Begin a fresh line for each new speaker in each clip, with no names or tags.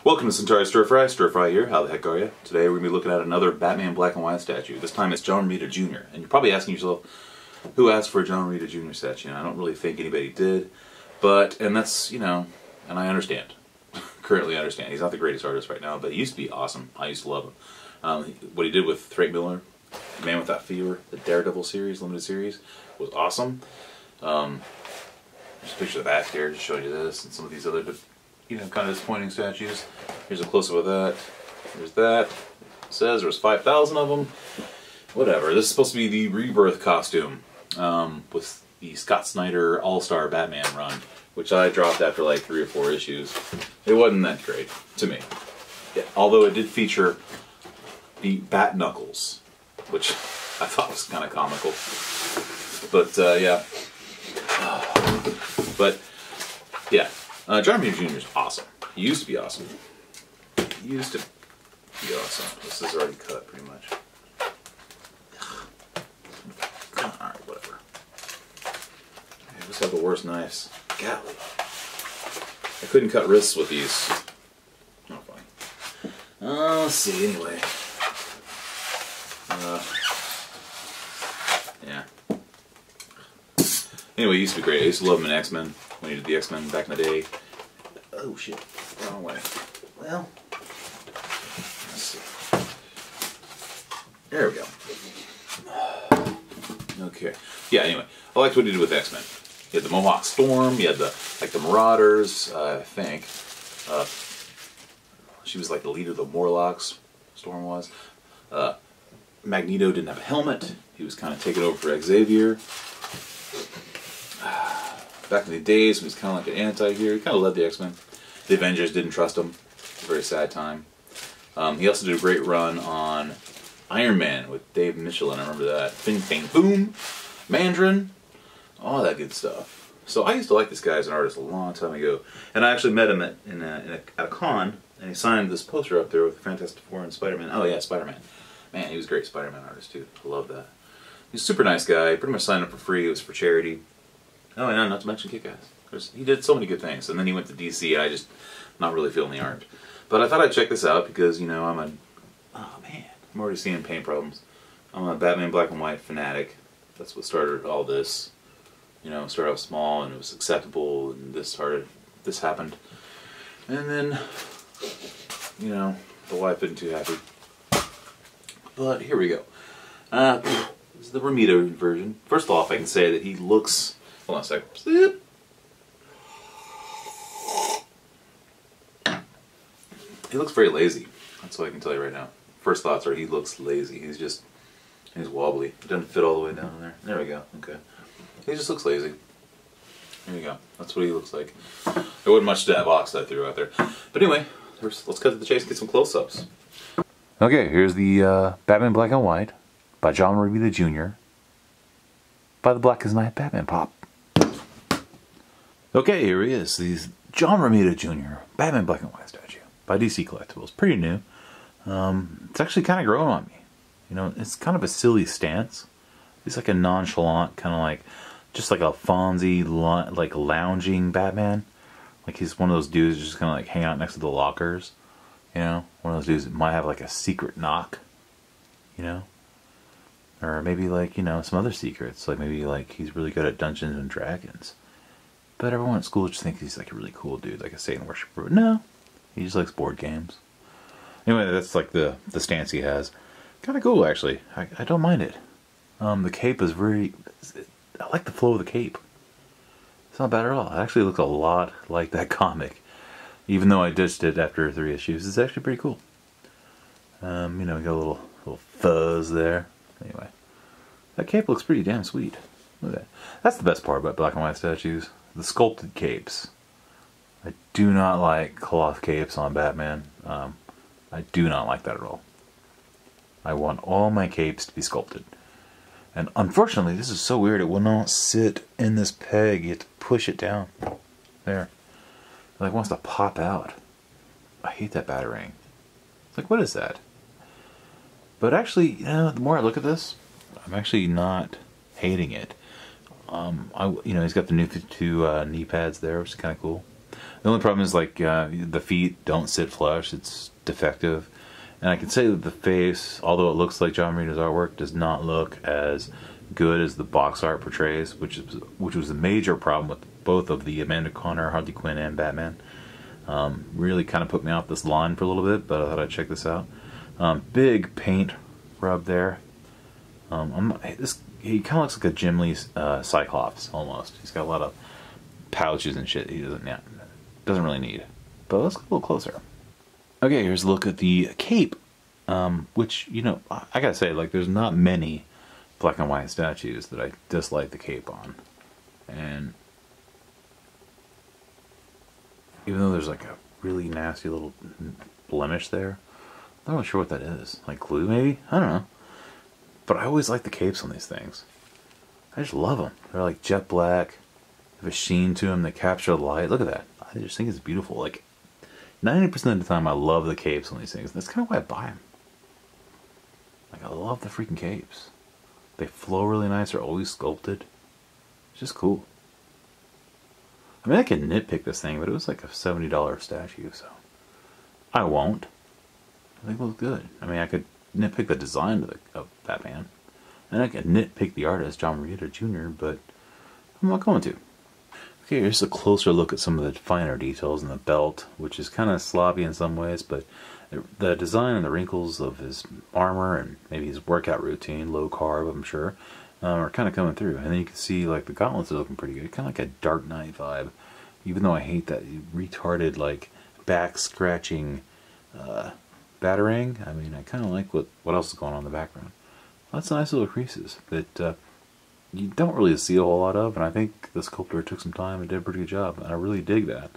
Welcome to Centauri Stir Fry here. How the heck are you? Today we're going to be looking at another Batman black and white statue. This time it's John Romita Jr. And you're probably asking yourself, who asked for a John Romita Jr. statue? I don't really think anybody did, but, and that's, you know, and I understand. Currently understand. He's not the greatest artist right now, but he used to be awesome. I used to love him. What he did with Frank Miller, The Man Without Fear, the Daredevil series, limited series, was awesome. There's a picture of the back here, just showing you this, and some of these other, you know, kind of disappointing statues. Here's a close-up of that. There's that. It says there was 5,000 of them. Whatever. This is supposed to be the Rebirth costume with the Scott Snyder All-Star Batman run, which I dropped after like 3 or 4 issues. It wasn't that great to me. Yeah, although it did feature the Bat Knuckles, which I thought was kind of comical. But yeah. But yeah. John Romita Jr. is awesome. He used to be awesome. He used to be awesome. This is already cut, pretty much. Alright, whatever. I just have the worst knives. Golly. I couldn't cut wrists with these. Not funny. Let's see, anyway. Yeah. Anyway, he used to be great. I used to love him in X-Men. When he did the X-Men back in the day. Oh shit, wrong way. Well, let's see. There we go. Okay. Yeah, anyway. I liked what he did with X-Men. He had the Mohawk Storm, he had the, like, the Marauders, I think. She was like the leader of the Morlocks, Storm was. Magneto didn't have a helmet. He was kind of taking over for Xavier. Back in the days, he was kind of like an anti-hero. He kind of led the X-Men. The Avengers didn't trust him. It was a very sad time. He also did a great run on Iron Man with Dave Michelin. I remember that. Bing, bang, boom. Mandarin. All that good stuff. So I used to like this guy as an artist a long time ago. And I actually met him at a con, and he signed this poster up there with Fantastic Four and Spider-Man. Oh yeah, Spider-Man. Man, he was a great Spider-Man artist too. I love that. He's a super nice guy. Pretty much signed up for free. It was for charity. Oh, and not to mention Kick-Ass. He did so many good things. And then he went to DC, and I just not really feeling the art. But I thought I'd check this out because, you know, oh man, I'm already seeing pain problems. I'm a Batman black and white fanatic. That's what started all this. You know, it started out small, and it was acceptable, and this happened. And then, you know, the wife isn't too happy. But here we go. This is the Romita version. First off, I can say that he looks... Hold on a second. He looks very lazy. That's what I can tell you right now. First thoughts are he looks lazy. He's wobbly. He doesn't fit all the way down there. There we go. Okay. He just looks lazy. There you go. That's what he looks like. There wasn't much to that box that I threw out there. But anyway, let's cut to the chase and get some close-ups. Okay, here's the Batman Black and White by John Romita Jr. by the Black as Night Batman Pop. Okay, here he is. He's John Romita Jr. Batman Black and White statue by DC Collectibles. Pretty new. It's actually kind of growing on me. You know, it's kind of a silly stance. He's like a nonchalant, kind of like, just like a Fonzie, like lounging Batman. Like he's one of those dudes just kind of like hang out next to the lockers. You know, one of those dudes that might have like a secret knock. You know, or maybe like, you know, some other secrets. Like maybe like he's really good at Dungeons and Dragons. But everyone at school just thinks he's like a really cool dude, like a Satan worshiper. No, he just likes board games. Anyway, that's like the stance he has. Kind of cool, actually. I don't mind it. The cape is very... I like the flow of the cape. It's not bad at all. It actually looks a lot like that comic. Even though I ditched it after 3 issues, it's actually pretty cool. You know, we got a little fuzz there. Anyway, that cape looks pretty damn sweet. Look at that. That's the best part about black and white statues. The sculpted capes. I do not like cloth capes on Batman. I do not like that at all. I want all my capes to be sculpted. And unfortunately, this is so weird, it will not sit in this peg. You have to push it down. There. It like wants to pop out. I hate that batarang. It's like, what is that? But actually, you know, the more I look at this, I'm actually not hating it. You know, he's got the new 52 knee pads there, which is kind of cool. The only problem is like the feet don't sit flush. It's defective. And I can say that the face, although it looks like John Romita's artwork, does not look as good as the box art portrays, which was a major problem with both of the Amanda Conner, Harley Quinn, and Batman. Really kind of put me off this line for a little bit, but I thought I'd check this out. Big paint rub there. He kind of looks like a Jim Lee Cyclops almost. He's got a lot of pouches and shit he doesn't really need. But let's get a little closer. Okay, here's a look at the cape, which, you know, I gotta say, like, there's not many black and white statues that I dislike the cape on. And even though there's like a really nasty little blemish there, I'm not really sure what that is. Like glue, maybe? I don't know. But I always like the capes on these things. I just love them. They're like jet black. They have a sheen to them. They capture the light. Look at that. I just think it's beautiful. Like 90% of the time I love the capes on these things. That's kind of why I buy them. Like I love the freaking capes. They flow really nice. They're always sculpted. It's just cool. I mean, I could nitpick this thing, but it was like a $70 statue, so I won't. I think it looks good. I mean, I could nitpick the design of Batman, and I could nitpick the artist, John Romita Jr., but I'm not going to. Okay, here's a closer look at some of the finer details in the belt, which is kind of sloppy in some ways, but the design and the wrinkles of his armor and maybe his workout routine, low carb, I'm sure, are kind of coming through. And then you can see like the gauntlets are looking pretty good, kind of like a Dark Knight vibe. Even though I hate that retarded like back scratching batarang, I mean I kind of like what else is going on in the background. Lots of nice little creases that you don't really see a whole lot of, and I think the sculptor took some time and did a pretty good job. And I really dig that.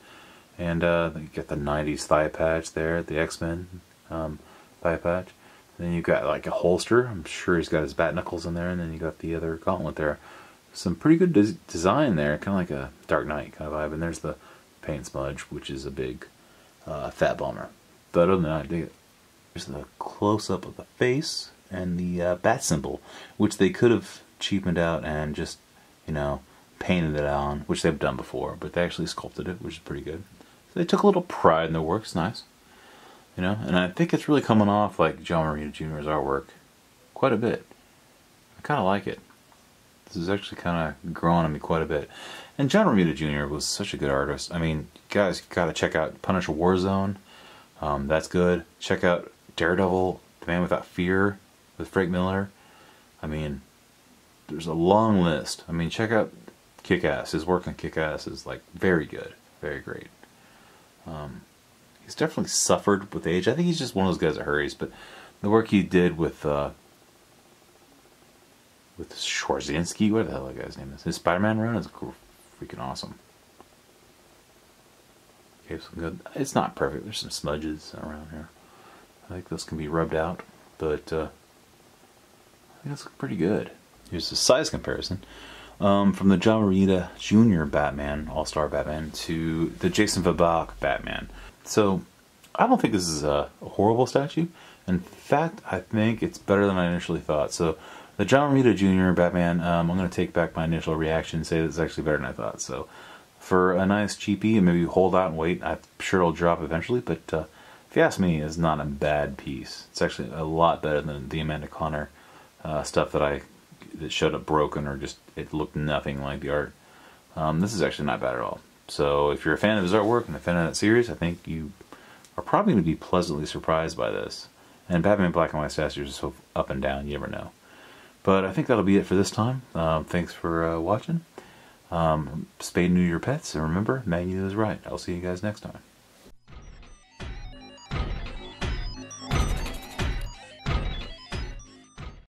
And you get the 90s thigh patch there, the X-Men thigh patch. And then you got like a holster. I'm sure he's got his bat knuckles in there. And then you got the other gauntlet there. Some pretty good design there, kind of like a Dark Knight kind of vibe. And there's the paint smudge, which is a big fat bummer. But other than that, I dig it. There's the close-up of the face and the bat symbol, which they could have cheapened out and just, you know, painted it on, which they've done before. But they actually sculpted it, which is pretty good. So they took a little pride in their work. It's nice. You know, and I think it's really coming off like John Romita Jr.'s artwork quite a bit. I kind of like it. This is actually kind of growing on me quite a bit. And John Romita Jr. was such a good artist. I mean, guys, you gotta check out Punisher Warzone. That's good. Check out Daredevil, The Man Without Fear with Frank Miller. I mean, there's a long list. I mean, check out Kick-Ass. His work on Kick-Ass is like very good, very great. He's definitely suffered with age. I think he's just one of those guys that hurries. But the work he did with Schwarzenegger, what the hell that guy's name is, his Spider-Man run is freaking awesome. Okay, so good. It's not perfect. There's some smudges around here. I think those can be rubbed out, but I think it's pretty good. Here's the size comparison from the John Romita Jr. Batman, All-Star Batman, to the Jason Fabok Batman. So, I don't think this is a horrible statue. In fact, I think it's better than I initially thought. So, the John Romita Jr. Batman, I'm going to take back my initial reaction and say that it's actually better than I thought. So, for a nice cheapie, and maybe hold out and wait, I'm sure it'll drop eventually, but if you ask me, it's not a bad piece. It's actually a lot better than the Amanda Conner stuff that showed up broken or just it looked nothing like the art. This is actually not bad at all. So if you're a fan of his artwork and a fan of that series, I think you are probably going to be pleasantly surprised by this. And Batman Black and White statues are so up and down, you never know. But I think that'll be it for this time. Thanks for watching. Spay and neuter your pets, and remember, Magneto is right. I'll see you guys next time.